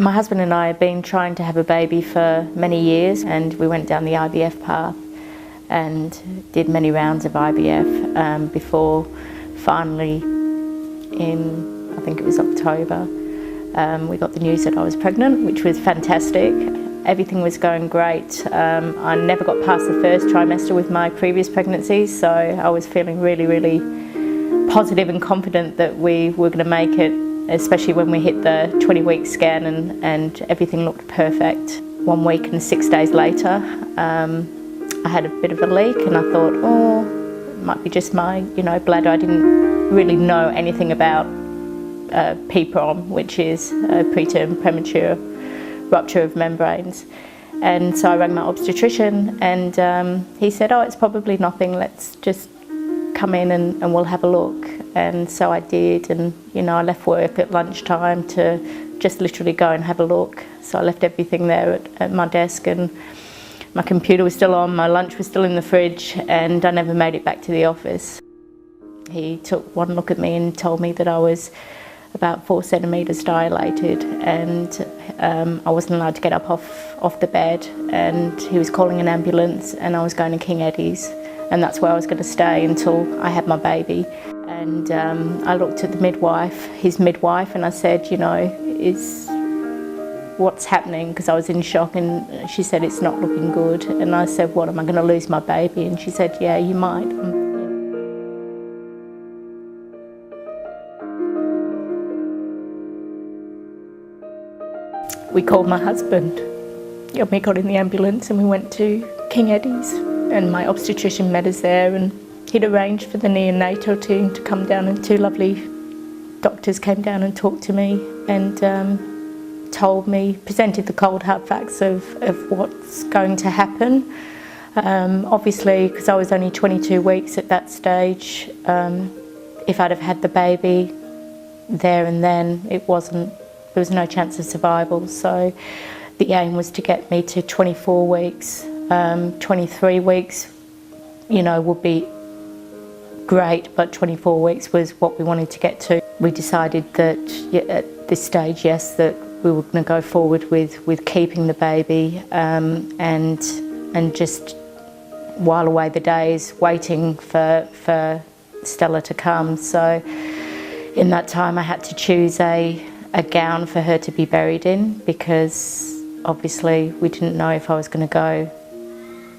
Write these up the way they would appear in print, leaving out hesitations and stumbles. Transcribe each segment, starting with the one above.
My husband and I have been trying to have a baby for many years, and we went down the IVF path and did many rounds of IVF before finally in, I think it was October, we got the news that I was pregnant, which was fantastic. Everything was going great. I never got past the first trimester with my previous pregnancies, so I was feeling really, really positive and confident that we were going to make it, especially when we hit the 20-week scan and everything looked perfect. 1 week and 6 days later, I had a bit of a leak, and I thought, oh, it might be just my, bladder. I didn't really know anything about PPROM, which is preterm premature rupture of membranes. And so I rang my obstetrician, and he said, oh, it's probably nothing, let's just come in and we'll have a look. And so I did, and I left work at lunchtime to just literally go and have a look. So I left everything there at my desk, and my computer was still on, my lunch was still in the fridge, and I never made it back to the office. He took one look at me and told me that I was about 4 centimetres dilated, and I wasn't allowed to get up off the bed, and he was calling an ambulance, and I was going to King Eddie's, and that's where I was going to stay until I had my baby. And I looked at the midwife, his midwife, and I said, what's happening? Because I was in shock, and she said, it's not looking good. And I said, what, am I going to lose my baby? And she said, yeah, you might. We called my husband, and we got in the ambulance and we went to King Eddie's, and my obstetrician met us there, and he'd arranged for the neonatal team to come down, and 2 lovely doctors came down and talked to me and told me, presented the cold hard facts of what's going to happen. Obviously, because I was only 22 weeks at that stage, if I'd have had the baby there and then, there was no chance of survival. So the aim was to get me to 24 weeks. 23 weeks, would be great, but 24 weeks was what we wanted to get to. We decided that at this stage, yes, that we were going to go forward with keeping the baby and just while away the days waiting for Stella to come. So in that time I had to choose a gown for her to be buried in, because obviously we didn't know if I was going to go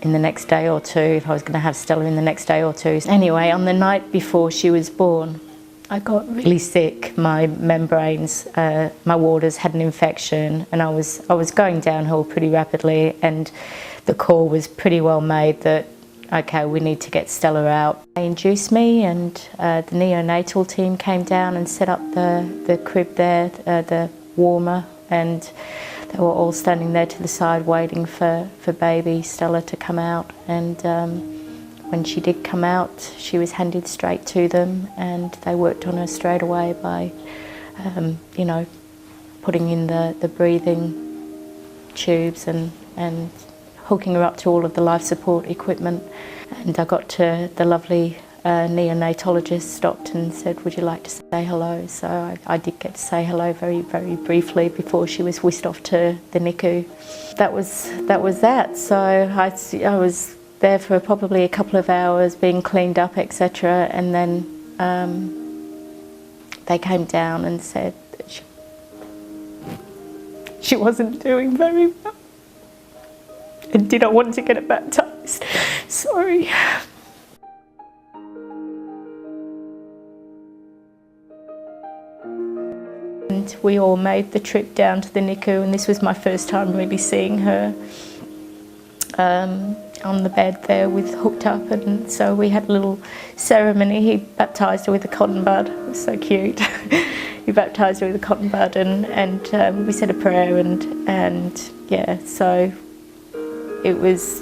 in the next day or two, if I was going to have Stella in the next day or two. Anyway, on the night before she was born, I got really sick. My membranes, my waters had an infection, and I was going downhill pretty rapidly, and the call was pretty well made that, okay, we need to get Stella out. They induced me, and the neonatal team came down and set up the crib there, the warmer, and they were all standing there to the side waiting for baby Stella to come out. And when she did come out, she was handed straight to them, and they worked on her straight away by, putting in the breathing tubes and hooking her up to all of the life support equipment. And I got to the lovely neonatologist, stopped and said, would you like to say hello? So I did get to say hello very, very briefly before she was whisked off to the NICU. That was that. So I was there for probably a couple of hours being cleaned up, etc. And then they came down and said that she wasn't doing very well and did not want to get it baptised. Sorry. And we all made the trip down to the NICU, and this was my first time really seeing her on the bed there hooked up, and so we had a little ceremony. He baptised her with a cotton bud. It was so cute. He baptised her with a cotton bud, and we said a prayer, and yeah, so it was,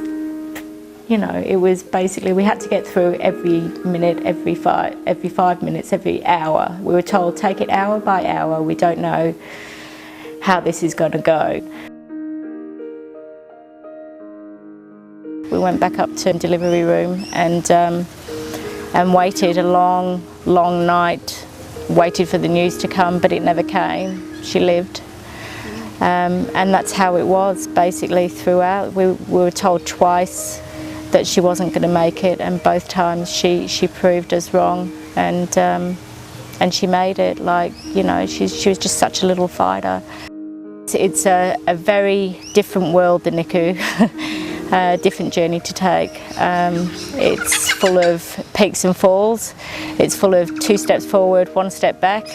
it was basically, we had to get through every minute, every 5 minutes, every hour. We were told, take it hour by hour. We don't know how this is going to go. We went back up to the delivery room and waited a long, long night, waited for the news to come, but it never came. She lived. And that's how it was basically throughout. We were told twice that she wasn't going to make it, and both times she proved us wrong, and she made it. Like, you know, she was just such a little fighter. It's a very different world, the NICU, a different journey to take. It's full of peaks and falls. It's full of 2 steps forward, 1 step back.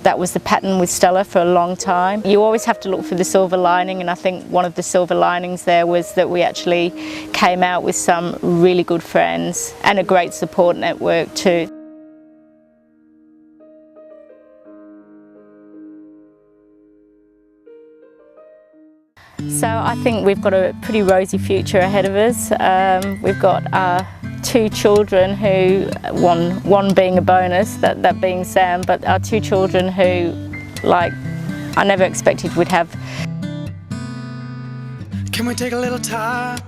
That was the pattern with Stella for a long time. You always have to look for the silver lining, and I think one of the silver linings there was that we actually came out with some really good friends and a great support network too. So I think we've got a pretty rosy future ahead of us. We've got 2 children who, one being a bonus, that being Sam, but our 2 children who, like, I never expected we'd have. Can we take a little time?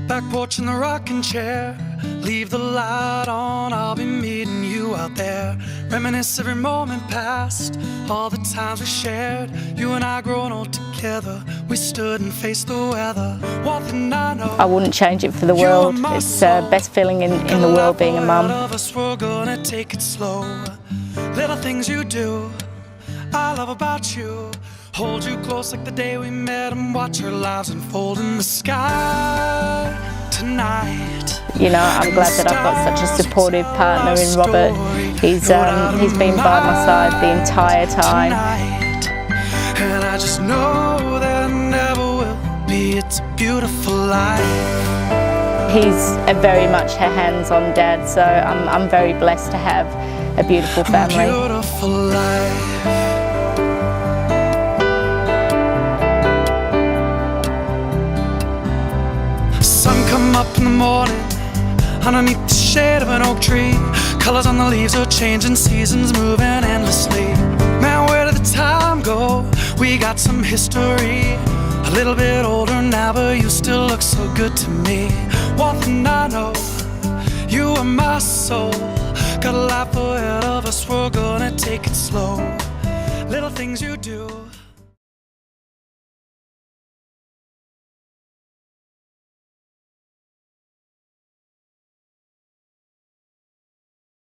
Back porch in the rocking chair. Leave the light on, I'll be meeting you out there. Reminisce every moment past, all the times we shared. You and I growing old together, we stood and faced the weather. One thing I know, I wouldn't change it for the world. It's the best feeling in the world being a mum. We're gonna take it slow. Little things you do, I love about you. Hold you close like the day we met and watch our lives unfold in the sky tonight. You know, I'm glad that I've got such a supportive partner in Robert. He's been by my side the entire time. And I just know there never will be. It's a beautiful life. He's very much a hands-on dad, so I'm very blessed to have a beautiful family. A beautiful life. Sun come up in the morning underneath the shade of an oak tree. Colors on the leaves are changing, seasons moving endlessly. Man, where did the time go? We got some history. A little bit older now, but you still look so good to me. One thing I know, you are my soul. Got a life ahead of us, we're gonna take it slow. Little things you do.